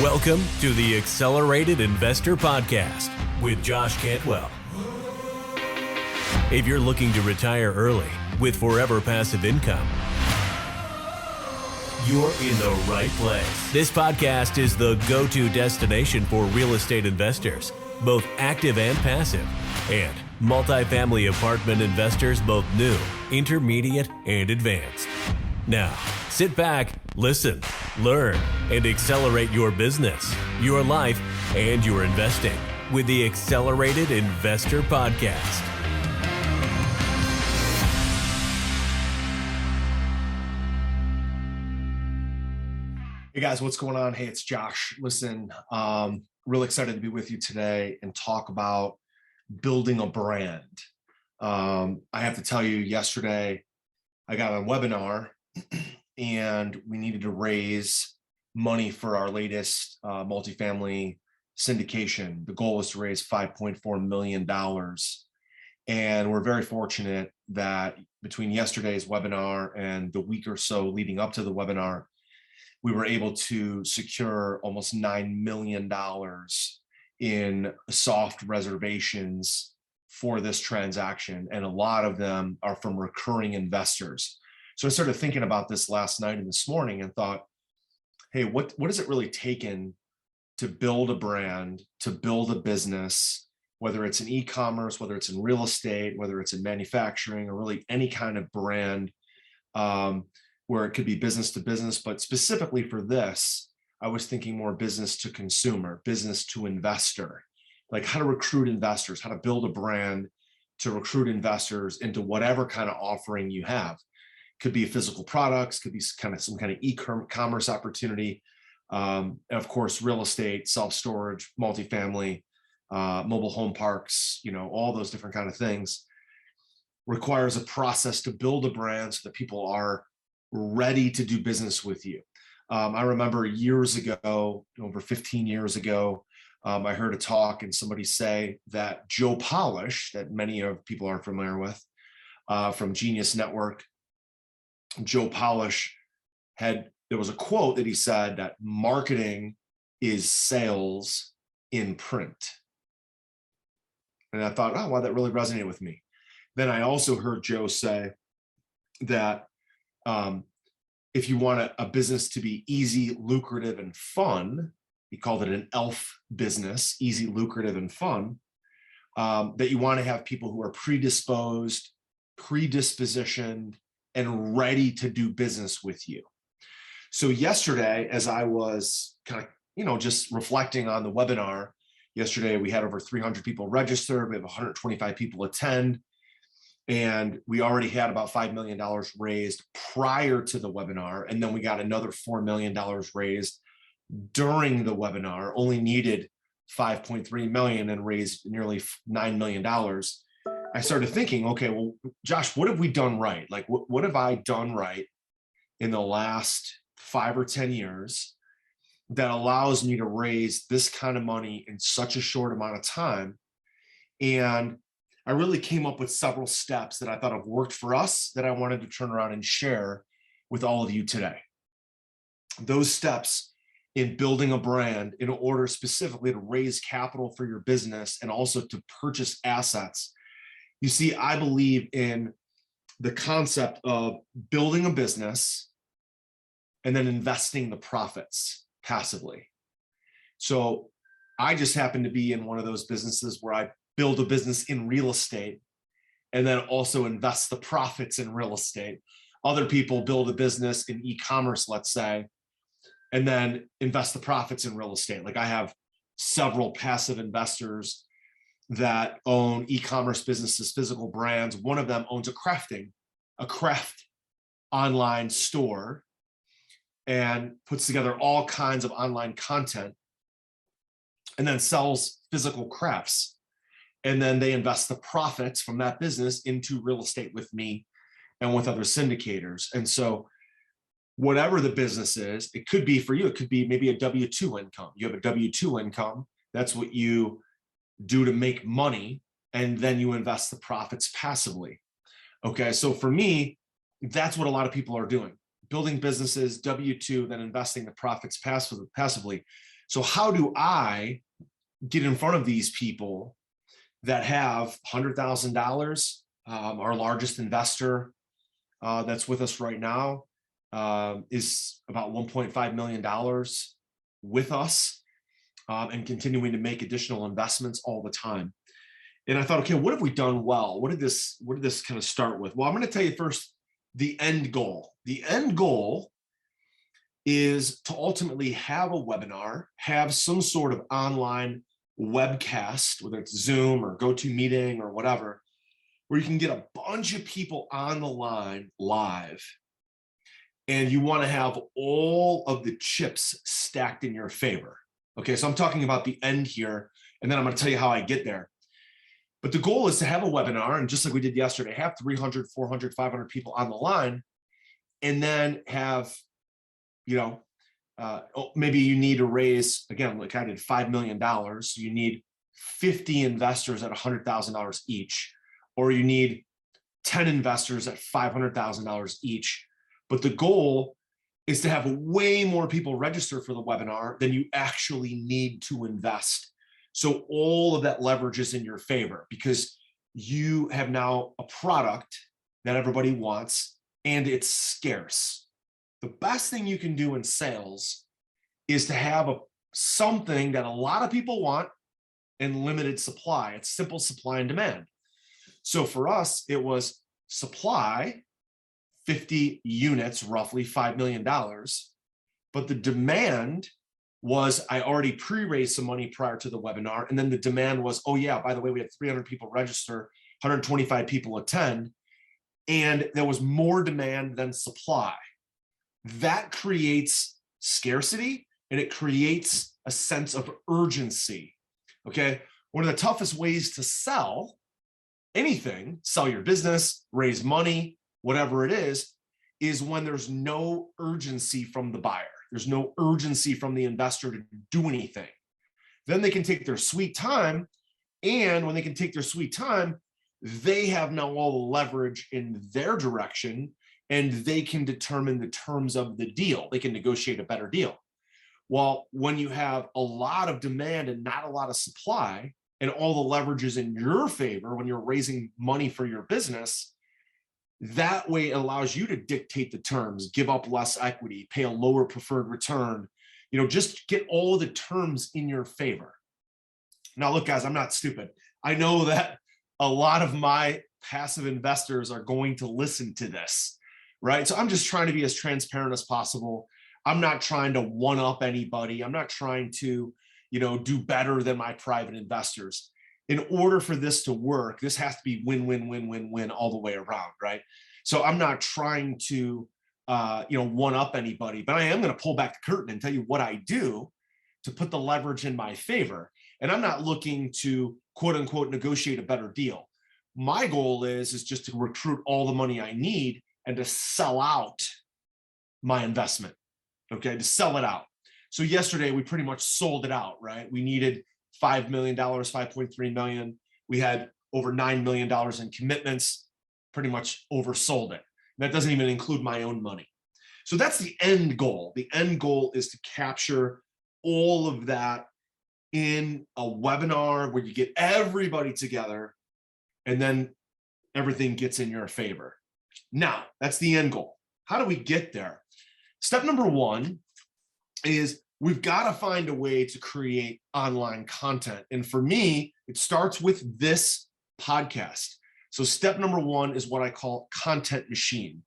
Welcome to the Accelerated Investor Podcast with Josh Cantwell. If you're looking to retire early with forever passive income, you're in the right place. This podcast is the go-to destination for real estate investors, both active and passive, and multifamily apartment investors, both new, intermediate, and advanced. Now, sit back, listen, learn, and accelerate your business, your life, and your investing with the Accelerated Investor Podcast. Hey guys, what's going on? Hey, it's Josh. Listen, real excited to be with you today and talk about building a brand. I have to tell you, yesterday I got on a webinar and we needed to raise money for our latest multifamily syndication. The goal was to raise $5.4 million. And we're very fortunate that between yesterday's webinar and the week or so leading up to the webinar, we were able to secure almost $9 million in soft reservations for this transaction. And a lot of them are from recurring investors. So I started thinking about this last night and this morning and thought, hey, what has it really taken to build a brand, to build a business, whether it's in e-commerce, whether it's in real estate, whether it's in manufacturing, or really any kind of brand, where it could be business to business, but specifically for this, I was thinking more business to consumer, business to investor, like how to recruit investors, how to build a brand to recruit investors into whatever kind of offering you have. Could be physical products, could be some kind of e-commerce opportunity, and of course, real estate, self-storage, multifamily, mobile home parks, all those different kind of things. Requires a process to build a brand so that people are ready to do business with you. I remember years ago, over 15 years ago, I heard a talk and somebody say that Joe Polish, that many of people are familiar with, from Genius Network. Joe Polish there was a quote that he said that marketing is sales in print. And I thought, oh, wow, that really resonated with me. Then I also heard Joe say that if you want a business to be easy, lucrative, and fun, he called it an ELF business, easy, lucrative, and fun, that you want to have people who are predispositioned, and ready to do business with you. So yesterday, as I was kind of, just reflecting on the webinar, yesterday we had over 300 people register, we have 125 people attend, and we already had about $5 million raised prior to the webinar. And then we got another $4 million raised during the webinar, only needed $5.3 million and raised nearly $9 million. I started thinking, okay, well, Josh, what have we done right? Like, what have I done right in the last 5 or 10 years that allows me to raise this kind of money in such a short amount of time? And I really came up with several steps that I thought have worked for us that I wanted to turn around and share with all of you today. Those steps in building a brand in order specifically to raise capital for your business and also to purchase assets. You see, I believe in the concept of building a business and then investing the profits passively. So I just happen to be in one of those businesses where I build a business in real estate and then also invest the profits in real estate. Other people build a business in e-commerce, let's say, and then invest the profits in real estate. Like I have several passive investors that own e-commerce businesses, physical brands. One of them owns a craft online store and puts together all kinds of online content and then sells physical crafts. And then they invest the profits from that business into real estate with me and with other syndicators. And so whatever the business is, it could be for you, it could be maybe a W-2 income. You have a W-2 income. That's what you do to make money, and then you invest the profits passively. Okay, so for me, that's what a lot of people are doing. Building businesses, W-2, then investing the profits passively. So how do I get in front of these people that have $100,000? Our largest investor that's with us right now is about $1.5 million with us, and continuing to make additional investments all the time. And I thought, okay, what have we done well? What did this kind of start with? Well, I'm going to tell you first the end goal. The end goal is to ultimately have a webinar, have some sort of online webcast, whether it's Zoom or GoToMeeting or whatever, where you can get a bunch of people on the line live. And you want to have all of the chips stacked in your favor. Okay, so I'm talking about the end here, and then I'm going to tell you how I get there. But the goal is to have a webinar, and just like we did yesterday, have 300, 400, 500 people on the line, and then have, maybe you need to raise, again, like I did, $5 million. So you need 50 investors at $100,000 each, or you need 10 investors at $500,000 each. But the goal is to have way more people register for the webinar than you actually need to invest. So all of that leverage is in your favor because you have now a product that everybody wants and it's scarce. The best thing you can do in sales is to have something that a lot of people want and limited supply. It's simple supply and demand. So for us, it was supply, 50 units, roughly $5 million. But the demand was, I already pre-raised some money prior to the webinar. And then the demand was, oh yeah, by the way, we had 300 people register, 125 people attend. And there was more demand than supply. That creates scarcity and it creates a sense of urgency. Okay. One of the toughest ways to sell anything, sell your business, raise money, whatever it is when there's no urgency from the buyer. There's no urgency from the investor to do anything. Then they can take their sweet time. And when they can take their sweet time, they have now all the leverage in their direction and they can determine the terms of the deal. They can negotiate a better deal. Well, when you have a lot of demand and not a lot of supply and all the leverage is in your favor when you're raising money for your business, that way it allows you to dictate the terms, give up less equity, pay a lower preferred return, just get all the terms in your favor. Now, look, guys, I'm not stupid. I know that a lot of my passive investors are going to listen to this, right? So I'm just trying to be as transparent as possible. I'm not trying to one up anybody. I'm not trying to, do better than my private investors. In order for this to work, this has to be win, win, win, win, win all the way around, right? So I'm not trying to, one up anybody, but I am going to pull back the curtain and tell you what I do to put the leverage in my favor. And I'm not looking to quote unquote negotiate a better deal. My goal is just to recruit all the money I need and to sell out my investment, okay, to sell it out. So yesterday we pretty much sold it out, right? We needed $5 million, $5.3 million. We had over $9 million in commitments, pretty much oversold it. That doesn't even include my own money. So that's the end goal. The end goal is to capture all of that in a webinar where you get everybody together and then everything gets in your favor. Now, that's the end goal. How do we get there? Step number one is we've got to find a way to create online content. And for me, it starts with this podcast. So step number one is what I call content machine.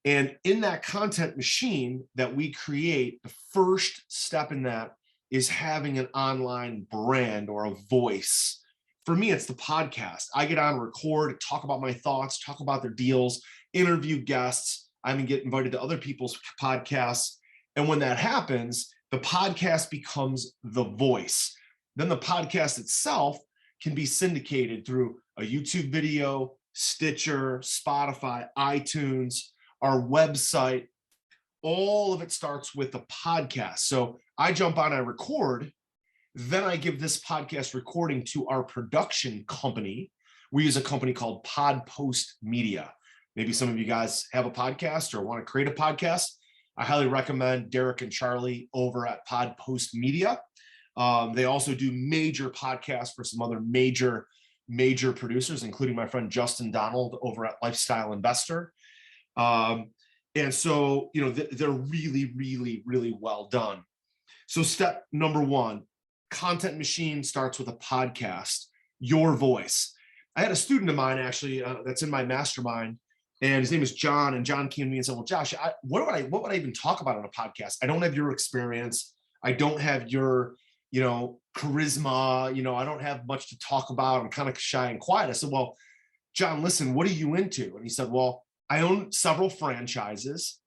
And in that content machine that we create, the first step in that is having an online brand or a voice. For me, it's the podcast. I get on, record, talk about my thoughts, talk about their deals, interview guests. I even get invited to other people's podcasts. And when that happens, the podcast becomes the voice. Then the podcast itself can be syndicated through a YouTube video, Stitcher, Spotify, iTunes, our website. All of it starts with the podcast. So I jump on, I record, then I give this podcast recording to our production company. We use a company called Pod Post Media. Maybe some of you guys have a podcast or want to create a podcast. I highly recommend Derek and Charlie over at Pod Post Media. They also do major podcasts for some other major producers, including my friend Justin Donald over at Lifestyle Investor. And so, they're really well done. So step number one, Content Machine starts with a podcast, your voice. I had a student of mine actually that's in my mastermind, and his name is John. And John came to me and said, well, Josh, what would I even talk about on a podcast? I don't have your experience. I don't have your, charisma. I don't have much to talk about. I'm kind of shy and quiet. I said, well, John, listen, what are you into? And he said, well, I own several franchises.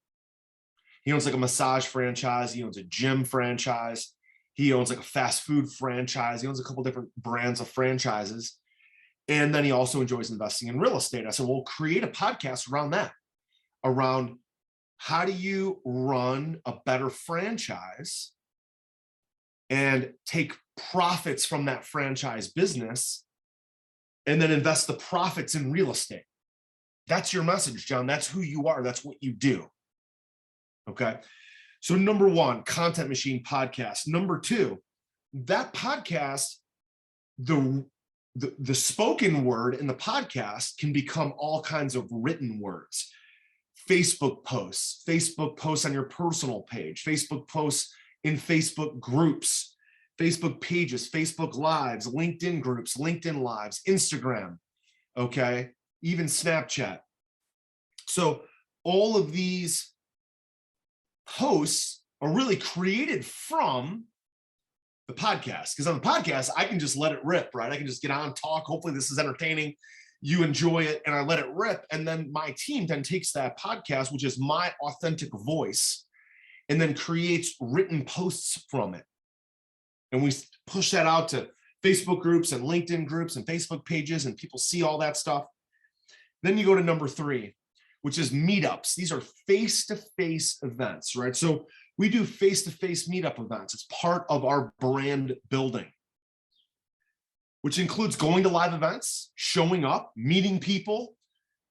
He owns like a massage franchise. He owns a gym franchise. He owns like a fast food franchise. He owns a couple different brands of franchises. And then he also enjoys investing in real estate. I said, well, create a podcast around that, around how do you run a better franchise and take profits from that franchise business and then invest the profits in real estate. That's your message, John. That's who you are. That's what you do. Okay. So number one, Content Machine podcast. Number two, that podcast, the spoken word in the podcast can become all kinds of written words. Facebook posts on your personal page, Facebook posts in Facebook groups, Facebook pages, Facebook lives, LinkedIn groups, LinkedIn lives, Instagram, okay, even Snapchat. So all of these posts are really created from the podcast, because on the podcast, I can just let it rip, right? I can just get on, talk. Hopefully this is entertaining. You enjoy it, and I let it rip. And then my team then takes that podcast, which is my authentic voice, and then creates written posts from it. And we push that out to Facebook groups and LinkedIn groups and Facebook pages, and people see all that stuff. Then you go to number three, which is meetups. These are face-to-face events, right? So we do face-to-face meetup events. It's part of our brand building, which includes going to live events, showing up, meeting people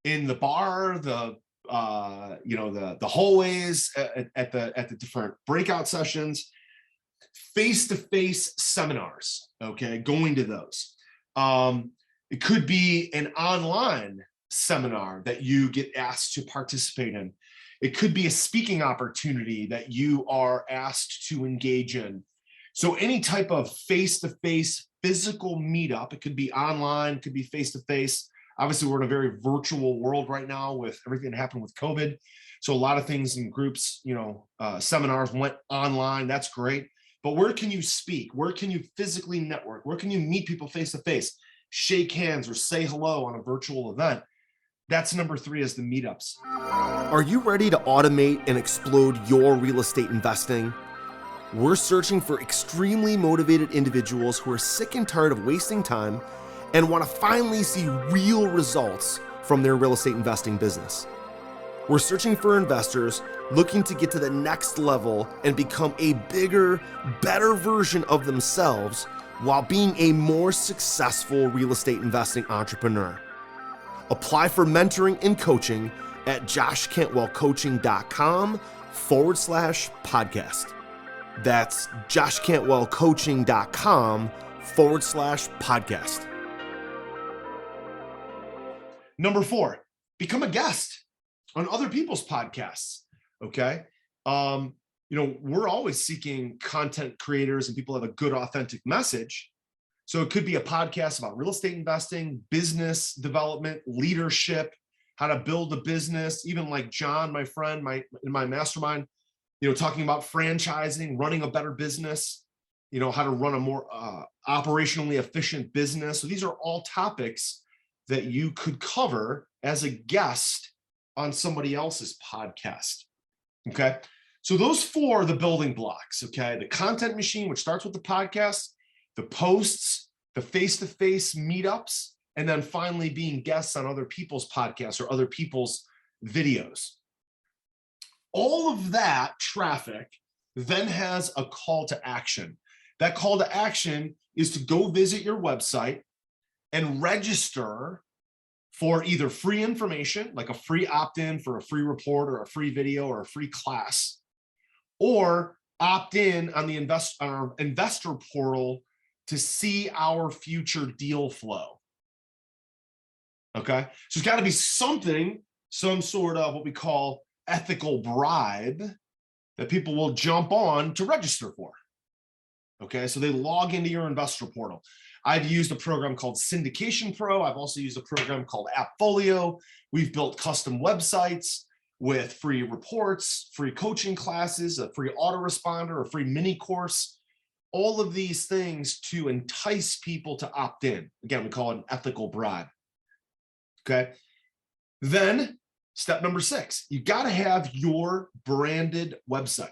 in the bar, the hallways, at the different breakout sessions, face-to-face seminars, okay, going to those. It could be an online seminar that you get asked to participate in. It could be a speaking opportunity that you are asked to engage in. So any type of face-to-face physical meetup, it could be online, it could be face-to-face. Obviously, we're in a very virtual world right now with everything that happened with COVID. So a lot of things in groups, seminars went online. That's great. But where can you speak? Where can you physically network? Where can you meet people face-to-face, shake hands, or say hello on a virtual event? That's number three, is the meetups. Are you ready to automate and explode your real estate investing? We're searching for extremely motivated individuals who are sick and tired of wasting time and want to finally see real results from their real estate investing business. We're searching for investors looking to get to the next level and become a bigger, better version of themselves while being a more successful real estate investing entrepreneur. Apply for mentoring and coaching at joshcantwellcoaching.com/podcast. That's joshcantwellcoaching.com/podcast. Number four, become a guest on other people's podcasts. Okay. We're always seeking content creators and people who have a good, authentic message. So it could be a podcast about real estate investing, business development, leadership, how to build a business, even like John, my friend, in my mastermind, talking about franchising, running a better business, how to run a more operationally efficient business. So these are all topics that you could cover as a guest on somebody else's podcast. Okay. So those four are the building blocks. Okay. The Content Machine, which starts with the podcast, the posts, the face-to-face meetups, and then finally being guests on other people's podcasts or other people's videos. All of that traffic then has a call to action. That call to action is to go visit your website and register for either free information, like a free opt-in for a free report or a free video or a free class, or opt in on the our investor portal to see our future deal flow. Okay, so it's got to be something, some sort of what we call ethical bribe that people will jump on to register for. Okay, so they log into your investor portal. I've used a program called Syndication Pro. I've also used a program called Appfolio. We've built custom websites with free reports, free coaching classes, a free autoresponder, a free mini course, all of these things to entice people to opt in. Again, we call it an ethical bribe. Okay. Then step number 6, you got to have your branded website.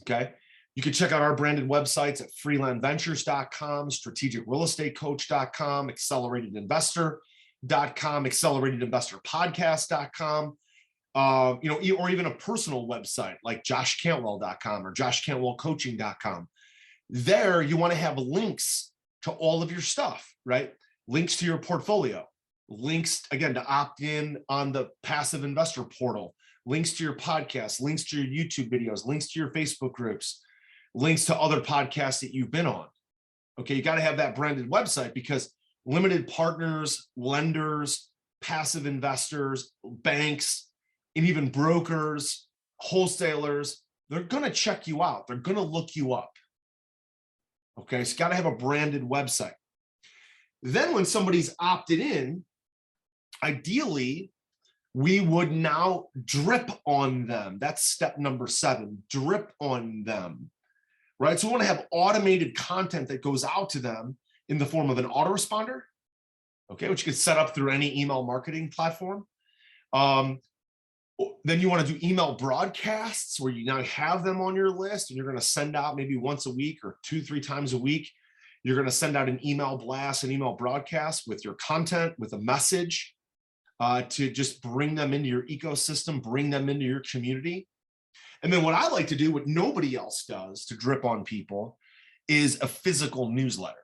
Okay. You can check out our branded websites at freelandventures.com, strategicrealestatecoach.com, acceleratedinvestor.com, acceleratedinvestorpodcast.com, or even a personal website like joshcantwell.com or joshcantwellcoaching.com. There, you want to have links to all of your stuff, right? Links to your portfolio, links, again, to opt in on the passive investor portal, links to your podcast, links to your YouTube videos, links to your Facebook groups, links to other podcasts that you've been on. Okay, you got to have that branded website because limited partners, lenders, passive investors, banks, and even brokers, wholesalers, they're going to check you out. They're going to look you up. Okay, so you got to have a branded website. Then when somebody's opted in, ideally, we would now drip on them. That's step number 7, drip on them, right? So we want to have automated content that goes out to them in the form of an autoresponder, okay, which you could set up through any email marketing platform. Then you want to do email broadcasts where you now have them on your list and you're going to send out maybe once a week or 2-3 times a week. You're going to send out an email blast, an email broadcast with your content, with a message to just bring them into your ecosystem, bring them into your community. And then what I like to do, what nobody else does to drip on people, is a physical newsletter.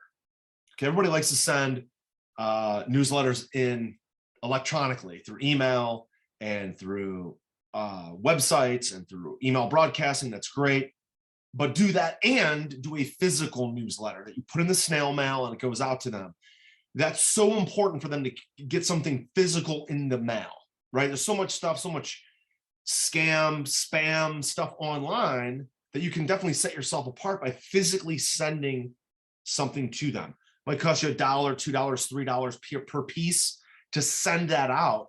Okay, everybody likes to send newsletters in electronically through email and through websites and through email broadcasting. That's great. But do that and do a physical newsletter that you put in the snail mail and it goes out to them. That's so important for them to get something physical in the mail, right? There's so much stuff, so much scam, spam stuff online that you can definitely set yourself apart by physically sending something to them. It might cost you $1, $2, $3 per piece to send that out.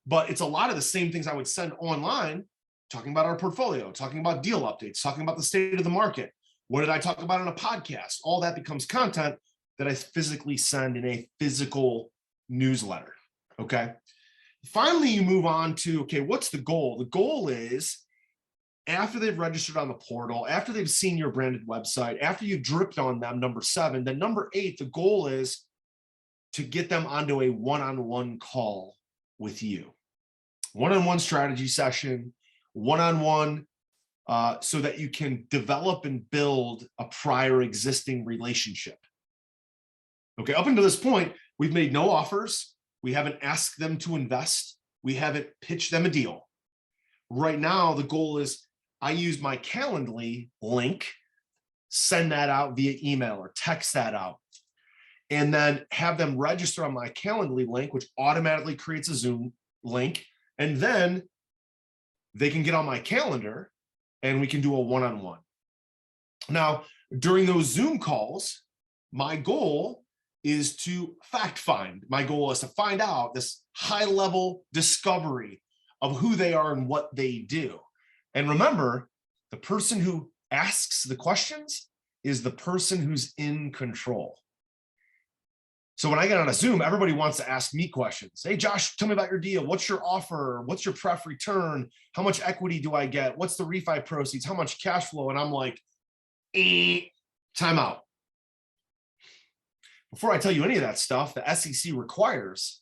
But it's a lot of the same things I would send online, talking about our portfolio, talking about deal updates, talking about the state of the market. What did I talk about on a podcast? All that becomes content that I physically send in a physical newsletter, okay? Finally, you move on to, okay, what's the goal? The goal is after they've registered on the portal, after they've seen your branded website, after you've dripped on them, number 7, then number 8, the goal is to get them onto a one-on-one call with you. One-on-one strategy session, one-on-one, so that you can develop and build a prior existing relationship. Okay, up until this point, we've made no offers. We haven't asked them to invest. We haven't pitched them a deal. Right now, the goal is I use my Calendly link, send that out via email or text that out, and then have them register on my Calendly link, which automatically creates a Zoom link. And then they can get on my calendar and we can do a one-on-one. Now, during those Zoom calls, my goal is to fact find. My goal is to find out this high-level discovery of who they are and what they do. And remember, the person who asks the questions is the person who's in control. So when I get on a Zoom, everybody wants to ask me questions. Hey, Josh, tell me about your deal. What's your offer? What's your pref return? How much equity do I get? What's the refi proceeds? How much cash flow? And I'm like, time out. Before I tell you any of that stuff, the SEC requires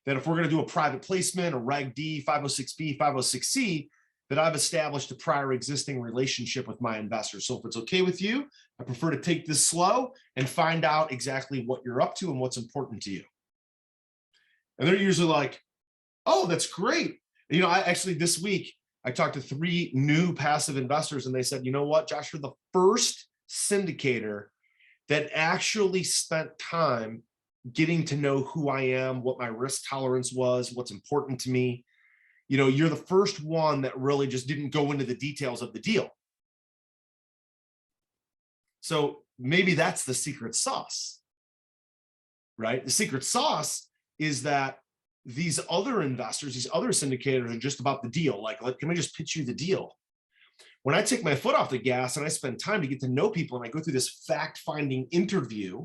that if we're going to do a private placement, a Reg D, 506B, 506C, that I've established a prior existing relationship with my investors. So if it's okay with you, I prefer to take this slow and find out exactly what you're up to and what's important to you. And they're usually like, oh, that's great. You know, I actually this week, I talked to 3 new passive investors, and they said, you know what, Josh, you're the first syndicator that actually spent time getting to know who I am, what my risk tolerance was, what's important to me. You know, you're the first one that really just didn't go into the details of the deal. So maybe that's the secret sauce, right? The secret sauce is that these other investors, these other syndicators are just about the deal. Like, can I just pitch you the deal? When I take my foot off the gas and I spend time to get to know people and I go through this fact-finding interview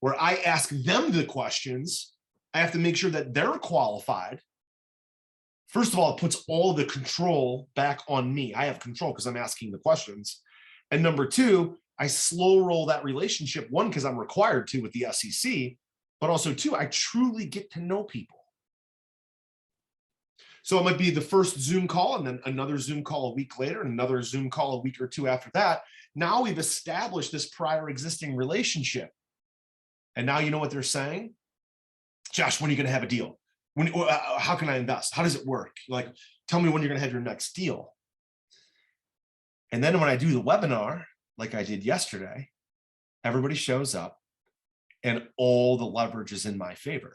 where I ask them the questions, I have to make sure that they're qualified. First of all, it puts all the control back on me. I have control because I'm asking the questions. And number 2, I slow roll that relationship, 1, because I'm required to with the SEC, but also 2, I truly get to know people. So it might be the first Zoom call and then another Zoom call a week later and another Zoom call a week or 2 after that. Now we've established this prior existing relationship. And now you know what they're saying? Josh, when are you going to have a deal? How can I invest? How does it work? Like, tell me when you're going to have your next deal. And then when I do the webinar, like I did yesterday, everybody shows up and all the leverage is in my favor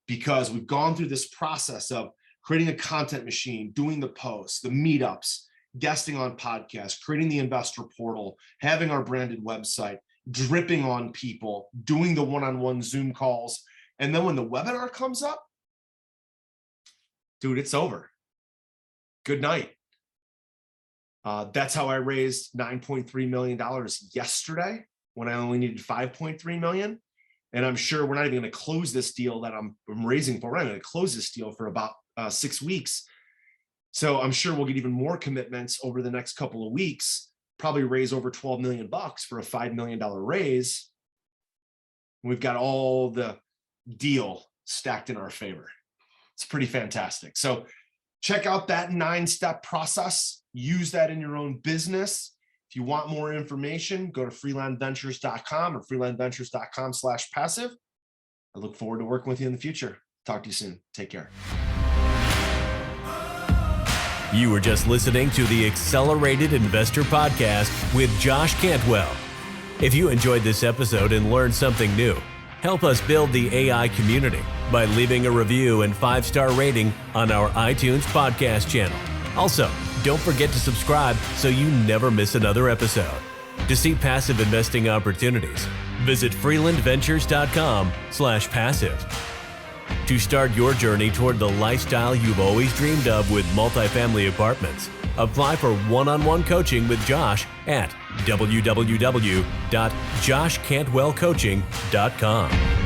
because we've gone through this process of creating a content machine, doing the posts, the meetups, guesting on podcasts, creating the investor portal, having our branded website, dripping on people, doing the one-on-one Zoom calls. And then when the webinar comes up, dude, it's over. Good night. That's how I raised $9.3 million yesterday when I only needed $5.3 million. And I'm sure we're not even going to close this deal that I'm raising for. We're not going to close this deal for about 6 weeks. So I'm sure we'll get even more commitments over the next couple of weeks, probably raise over $12 million for a $5 million raise. We've got all the deal stacked in our favor. It's pretty fantastic. So check out that 9-step process. Use that in your own business. If you want more information, go to freelandventures.com or freelandventures.com/passive. I look forward to working with you in the future. Talk to you soon. Take care. You were just listening to the Accelerated Investor Podcast with Josh Cantwell. If you enjoyed this episode and learned something new, help us build the AI community by leaving a review and 5-star rating on our iTunes podcast channel. Also, don't forget to subscribe so you never miss another episode. To see passive investing opportunities, visit freelandventures.com/passive. To start your journey toward the lifestyle you've always dreamed of with multifamily apartments, apply for one-on-one coaching with Josh at www.joshcantwellcoaching.com.